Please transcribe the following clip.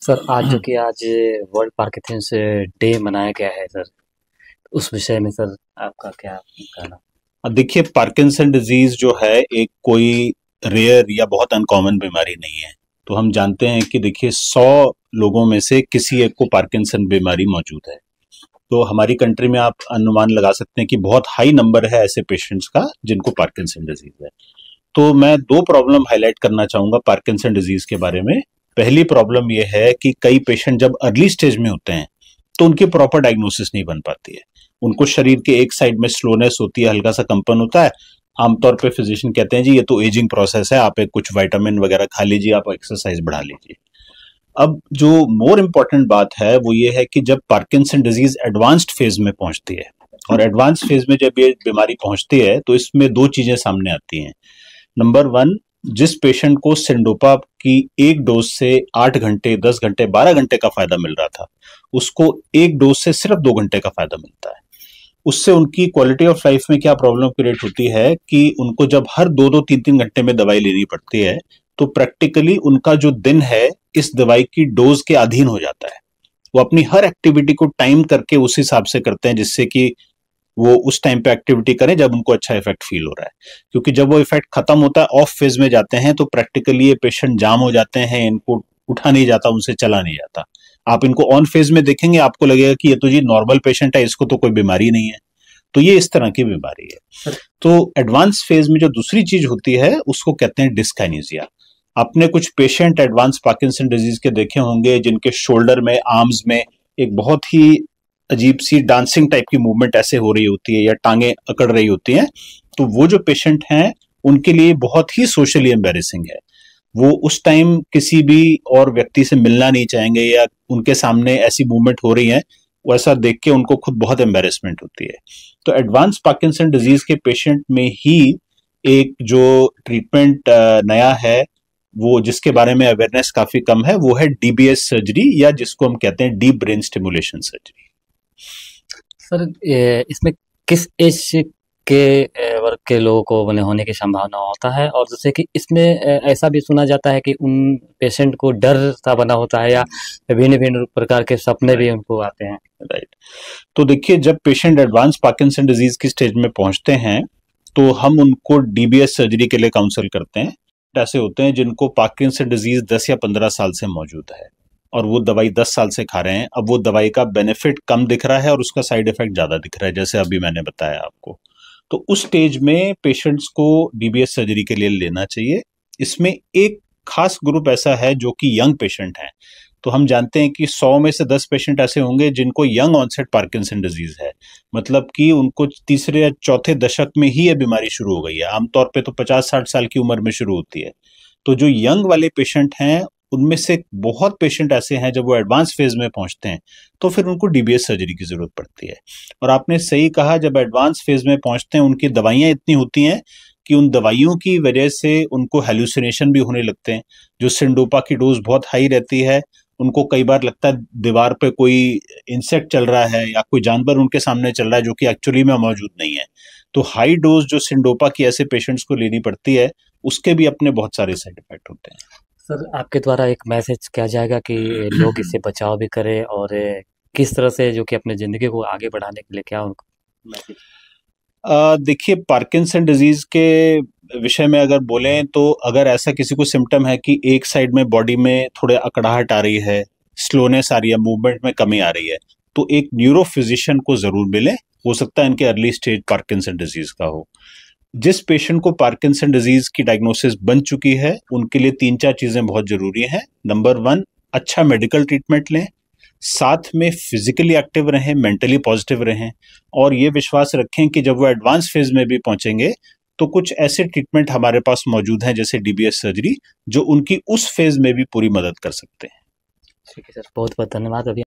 Sir आज जो कि आज वर्ल्ड पार्किंसंस डे मनाया गया है सर, उस विषय में सर आपका क्या कहना? अब देखिए, पार्किंसन डिजीज जो है एक कोई रेयर या बहुत अनकॉमन बीमारी नहीं है। तो हम जानते हैं कि देखिए 100 लोगों में से किसी एक को पार्किंसन बीमारी मौजूद है। तो हमारी कंट्री में आप अनुमान लगा सकते हैं कि बहुत हाई नंबर है ऐसे पेशेंट्स का जिनको पार्किंसन डिजीज है। तो मैं दो प्रॉब्लम हाईलाइट करना चाहूंगा पार्किंसन डिजीज के बारे में। पहली प्रॉब्लम यह है कि कई पेशेंट जब अर्ली स्टेज में होते हैं तो उनकी प्रॉपर डायग्नोसिस नहीं बन पाती है। उनको शरीर के एक साइड में स्लोनेस होती है, हल्का सा कंपन होता है। आमतौर पे फिजिशियन कहते हैं जी ये तो एजिंग प्रोसेस है, आप एक कुछ विटामिन वगैरह खा लीजिए, आप एक्सरसाइज बढ़ा लीजिए। अब जो मोर इम्पोर्टेंट बात है वो ये है कि जब पार्किंसन डिजीज एडवांस्ड फेज में पहुंचती है, और एडवांस फेज में जब ये बीमारी पहुंचती है तो इसमें दो चीजें सामने आती हैं। नंबर वन, जिस पेशेंट को सिंडोपा की एक डोज से 8 घंटे, 10 घंटे, 12 घंटे का फायदा मिल रहा था, उसको एक डोज से सिर्फ 2 घंटे का फायदा मिलता है। उससे उनकी क्वालिटी ऑफ लाइफ में क्या प्रॉब्लम क्रिएट होती है कि उनको जब हर 2-2, 3-3 घंटे में दवाई लेनी पड़ती है तो प्रैक्टिकली उनका जो दिन है इस दवाई की डोज के अधीन हो जाता है। वो अपनी हर एक्टिविटी को टाइम करके उस हिसाब से करते हैं जिससे कि वो उस टाइम पे एक्टिविटी करें जब उनको अच्छा इफेक्ट फील हो रहा है। क्योंकि जब वो इफेक्ट खत्म होता है, ऑफ फेज में जाते हैं, तो प्रैक्टिकली ये पेशेंट जाम हो जाते हैं, इनको उठा नहीं जाता, उनसे चला नहीं जाता। आप इनको ऑन फेज में देखेंगे, आपको लगेगा कि ये तो जी नॉर्मल पेशेंट है, इसको तो कोई बीमारी नहीं है। तो ये इस तरह की बीमारी है। तो एडवांस फेज में जो दूसरी चीज होती है उसको कहते हैं डिस्काइनेसिया। आपने कुछ पेशेंट एडवांस पार्किंसन डिजीज के देखे होंगे जिनके शोल्डर में, आर्म्स में एक बहुत ही अजीब सी डांसिंग टाइप की मूवमेंट ऐसे हो रही होती है या टांगे अकड़ रही होती हैं। तो वो जो पेशेंट हैं उनके लिए बहुत ही सोशली एम्बेरेसिंग है। वो उस टाइम किसी भी और व्यक्ति से मिलना नहीं चाहेंगे, या उनके सामने ऐसी मूवमेंट हो रही है वो ऐसा देख के उनको खुद बहुत एम्बेरसमेंट होती है। तो एडवांस पार्किंसन डिजीज के पेशेंट में ही एक जो ट्रीटमेंट नया है, वो जिसके बारे में अवेयरनेस काफी कम है, वो है डीबीएस सर्जरी, या जिसको हम कहते हैं deep brain stimulation surgery. Sir इसमें किस एज के वर्ग के लोगों को बने होने की संभावना होता है, और जैसे कि इसमें ऐसा भी सुना जाता है कि उन पेशेंट को डर सा बना होता है या भिन्न भिन्न प्रकार के सपने भी उनको आते हैं? राइट। तो देखिए, जब पेशेंट एडवांस पार्किंसन डिजीज की स्टेज में पहुंचते हैं तो हम उनको डीबीएस सर्जरी के लिए काउंसल करते हैं। ऐसे होते हैं जिनको पार्किंसन डिजीज 10 या 15 साल से मौजूद है और वो दवाई 10 साल से खा रहे हैं। अब वो दवाई का बेनिफिट कम दिख रहा है और उसका साइड इफेक्ट ज्यादा दिख रहा है, जैसे अभी मैंने बताया आपको। तो उस स्टेज में पेशेंट्स को डीबीएस सर्जरी के लिए लेना चाहिए। इसमें एक खास ग्रुप ऐसा है जो कि यंग पेशेंट हैं। तो हम जानते हैं कि 100 में से 10 पेशेंट ऐसे होंगे जिनको यंग ऑनसेट पार्किंसन डिजीज है, मतलब कि उनको तीसरे या चौथे दशक में ही ये बीमारी शुरू हो गई है। आमतौर पे तो 50-60 साल की उम्र में शुरू होती है। तो जो यंग वाले पेशेंट हैं उनमें से बहुत पेशेंट ऐसे हैं जब वो एडवांस फेज में पहुंचते हैं तो फिर उनको डीबीएस सर्जरी की जरूरत पड़ती है। और आपने सही कहा, जब एडवांस फेज में पहुंचते हैं उनकी दवाइयां इतनी होती हैं कि उन दवाइयों की वजह से उनको हेलुसिनेशन भी होने लगते हैं। जो सिंडोपा की डोज बहुत हाई रहती है, उनको कई बार लगता है दीवार पे कोई इंसेक्ट चल रहा है या कोई जानवर उनके सामने चल रहा है जो कि एक्चुअली में मौजूद नहीं है। तो हाई डोज जो सिंडोपा की ऐसे पेशेंट्स को लेनी पड़ती है, उसके भी अपने बहुत सारे साइड इफेक्ट होते हैं। सर आपके द्वारा एक मैसेज किया जाएगा कि लोग इससे बचाव भी करें, और किस तरह से जो कि अपने ज़िंदगी को आगे बढ़ाने के लिए क्या उनको मैसेज? देखिए, पार्किंसन डिजीज के विषय में अगर बोलें तो अगर ऐसा किसी को सिम्टम है कि एक साइड में बॉडी में थोड़े अकड़ाहट आ रही है, स्लोनेस आ रही है, मूवमेंट में कमी आ रही है, तो एक न्यूरो फिजिशियन को जरूर मिले। हो सकता है इनके अर्ली स्टेज पार्किंसन डिजीज का हो। जिस पेशेंट को पार्किंसन डिजीज की डायग्नोसिस बन चुकी है उनके लिए 3-4 चीजें बहुत जरूरी हैं। नंबर वन, अच्छा मेडिकल ट्रीटमेंट लें, साथ में फिजिकली एक्टिव रहें, मेंटली पॉजिटिव रहें, और ये विश्वास रखें कि जब वो एडवांस फेज में भी पहुंचेंगे तो कुछ ऐसे ट्रीटमेंट हमारे पास मौजूद हैं जैसे डीबीएस सर्जरी, जो उनकी उस फेज में भी पूरी मदद कर सकते हैं। ठीक है सर, बहुत बहुत धन्यवाद। अभी